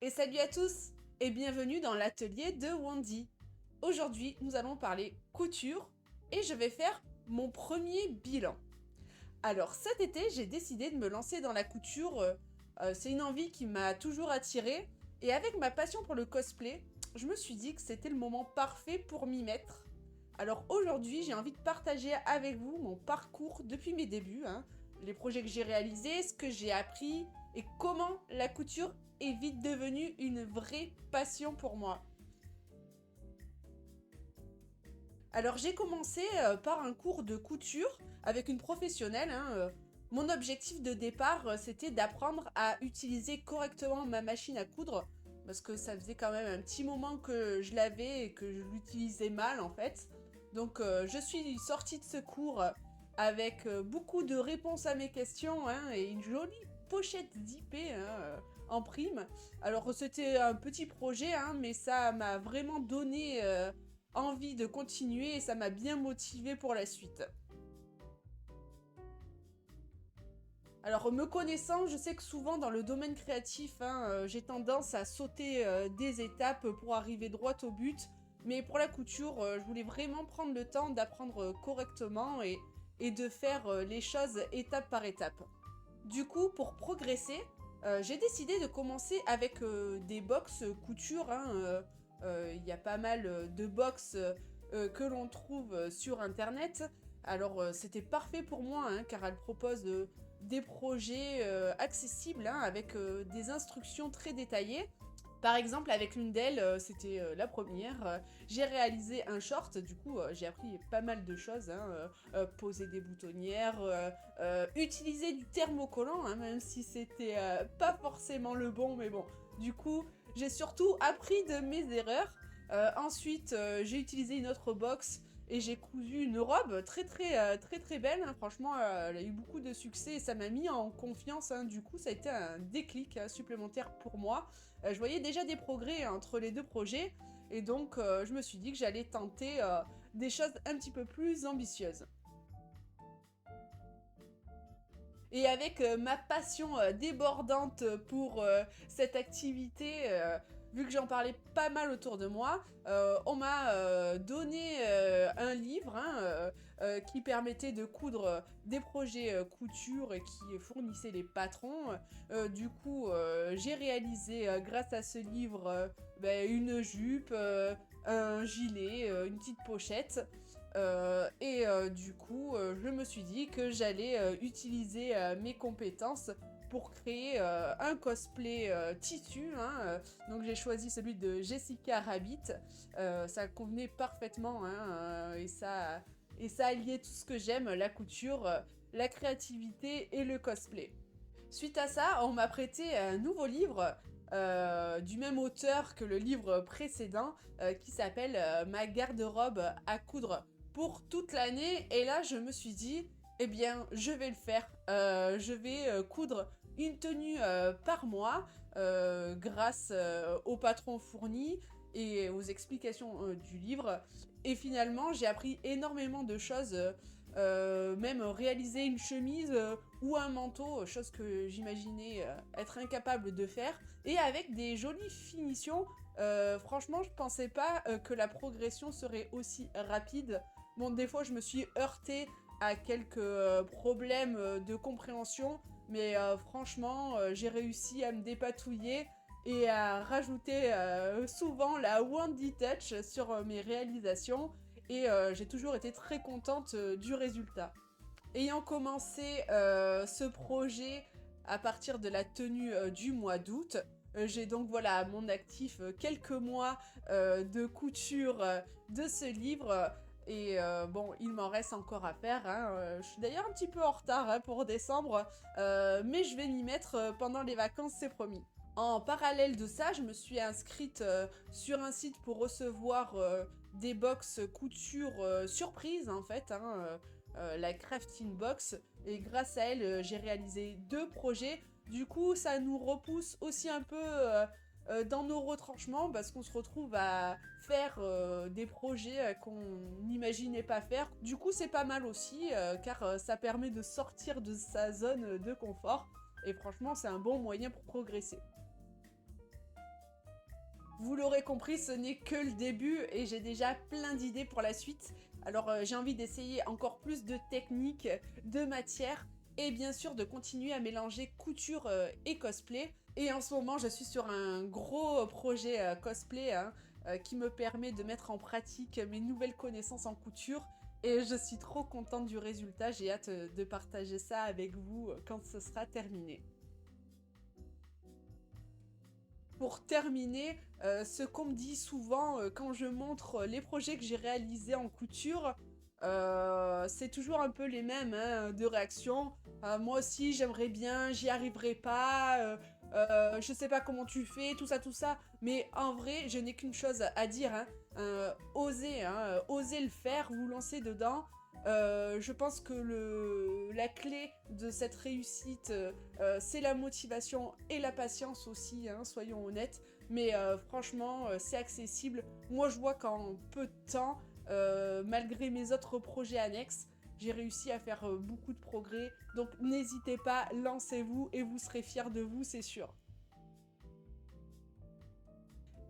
Et salut à tous et bienvenue dans l'atelier de Wendy. Aujourd'hui, nous allons parler couture et je vais faire mon premier bilan. Alors cet été, j'ai décidé de me lancer dans la couture. C'est une envie qui m'a toujours attirée et avec ma passion pour le cosplay, je me suis dit que c'était le moment parfait pour m'y mettre. Alors aujourd'hui, j'ai envie de partager avec vous mon parcours depuis mes débuts, les projets que j'ai réalisés, ce que j'ai appris et comment la couture est vite devenue une vraie passion pour moi. Alors j'ai commencé par un cours de couture avec une professionnelle. Mon objectif de départ, c'était d'apprendre à utiliser correctement ma machine à coudre parce que ça faisait quand même un petit moment que je l'avais et que je l'utilisais mal en fait. Donc je suis sortie de ce cours avec beaucoup de réponses à mes questions et une jolie pochette d'IP en prime. Alors c'était un petit projet, mais ça m'a vraiment donné envie de continuer et ça m'a bien motivée pour la suite. Alors me connaissant, je sais que souvent dans le domaine créatif, j'ai tendance à sauter des étapes pour arriver droit au but. Mais pour la couture, je voulais vraiment prendre le temps d'apprendre correctement et de faire les choses étape par étape. Du coup, pour progresser, j'ai décidé de commencer avec des box couture. Il y a pas mal de box que l'on trouve sur internet. Alors c'était parfait pour moi car elle propose des projets accessibles avec des instructions très détaillées. Par exemple, avec l'une d'elles, c'était la première, j'ai réalisé un short, du coup j'ai appris pas mal de choses, poser des boutonnières, utiliser du thermocollant, même si c'était pas forcément le bon, mais bon, du coup j'ai surtout appris de mes erreurs. Ensuite, j'ai utilisé une autre box et j'ai cousu une robe très belle. Franchement, elle a eu beaucoup de succès et ça m'a mis en confiance. Du coup, ça a été un déclic supplémentaire pour moi. Je voyais déjà des progrès entre les deux projets et donc je me suis dit que j'allais tenter des choses un petit peu plus ambitieuses. Et avec ma passion débordante pour cette activité, vu que j'en parlais pas mal autour de moi, on m'a donné un livre qui permettait de coudre des projets couture et qui fournissait les patrons. Du coup, j'ai réalisé grâce à ce livre une jupe, un gilet, une petite pochette. Du coup, je me suis dit que j'allais utiliser mes compétences pour créer un cosplay tissu. Donc j'ai choisi celui de Jessica Rabbit. Ça convenait parfaitement et ça alliait tout ce que j'aime, la couture, la créativité et le cosplay. Suite à ça, on m'a prêté un nouveau livre du même auteur que le livre précédent qui s'appelle Ma garde-robe à coudre pour toute l'année. Et là, je me suis dit, eh bien, je vais le faire. Je vais coudre une tenue par mois grâce au patron fourni et aux explications du livre. Et finalement, j'ai appris énormément de choses, même réaliser une chemise ou un manteau, chose que j'imaginais être incapable de faire, et avec des jolies finitions. Franchement, je pensais pas que la progression serait aussi rapide. Bon, des fois, je me suis heurtée à quelques problèmes de compréhension, mais franchement, j'ai réussi à me dépatouiller et à rajouter souvent la Wendy Touch sur mes réalisations et j'ai toujours été très contente du résultat. Ayant commencé ce projet à partir de la tenue du mois d'août, j'ai donc voilà à mon actif quelques mois de couture de ce livre. Et bon, il m'en reste encore à faire. Je suis d'ailleurs un petit peu en retard pour décembre, mais je vais m'y mettre pendant les vacances, c'est promis. En parallèle de ça, je me suis inscrite sur un site pour recevoir des box couture surprise en fait, la Crafting Box. Et grâce à elle, j'ai réalisé 2 projets. Du coup, ça nous repousse aussi un peu dans nos retranchements parce qu'on se retrouve à faire des projets qu'on n'imaginait pas faire. Du coup, c'est pas mal aussi car ça permet de sortir de sa zone de confort. Et franchement, c'est un bon moyen pour progresser. Vous l'aurez compris, ce n'est que le début et j'ai déjà plein d'idées pour la suite. Alors j'ai envie d'essayer encore plus de techniques, de matières et bien sûr de continuer à mélanger couture et cosplay. Et en ce moment, je suis sur un gros projet cosplay hein, qui me permet de mettre en pratique mes nouvelles connaissances en couture. Et je suis trop contente du résultat, j'ai hâte de partager ça avec vous quand ce sera terminé. Pour terminer, ce qu'on me dit souvent quand je montre les projets que j'ai réalisés en couture, c'est toujours un peu les mêmes hein, de réactions. Moi aussi, j'aimerais bien, j'y arriverai pas, je sais pas comment tu fais, tout ça, tout ça. Mais en vrai, je n'ai qu'une chose à dire, hein, osez le faire, vous lancer dedans. Je pense que la clé de cette réussite, c'est la motivation et la patience aussi, hein, soyons honnêtes. Mais franchement, c'est accessible. Moi, je vois qu'en peu de temps, malgré mes autres projets annexes, j'ai réussi à faire beaucoup de progrès. Donc n'hésitez pas, lancez-vous et vous serez fiers de vous, c'est sûr.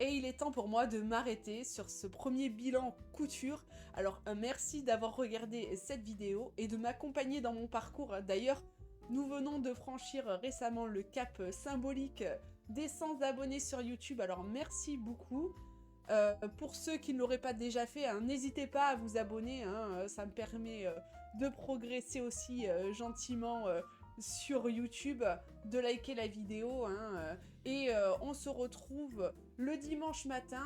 Et il est temps pour moi de m'arrêter sur ce premier bilan couture. Alors merci d'avoir regardé cette vidéo et de m'accompagner dans mon parcours. D'ailleurs, nous venons de franchir récemment le cap symbolique des 100 abonnés sur YouTube. Alors merci beaucoup. Pour ceux qui ne l'auraient pas déjà fait, hein, n'hésitez pas à vous abonner. Hein, ça me permet de progresser aussi gentiment sur YouTube, de liker la vidéo hein, et on se retrouve le dimanche matin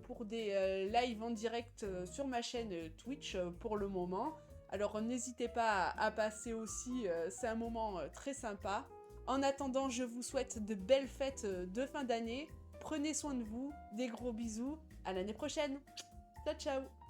pour des lives en direct sur ma chaîne Twitch pour le moment. Alors n'hésitez pas à passer aussi, c'est un moment très sympa. En attendant, je vous souhaite de belles fêtes de fin d'année. Prenez soin de vous, des gros bisous, à l'année prochaine. Ciao ciao.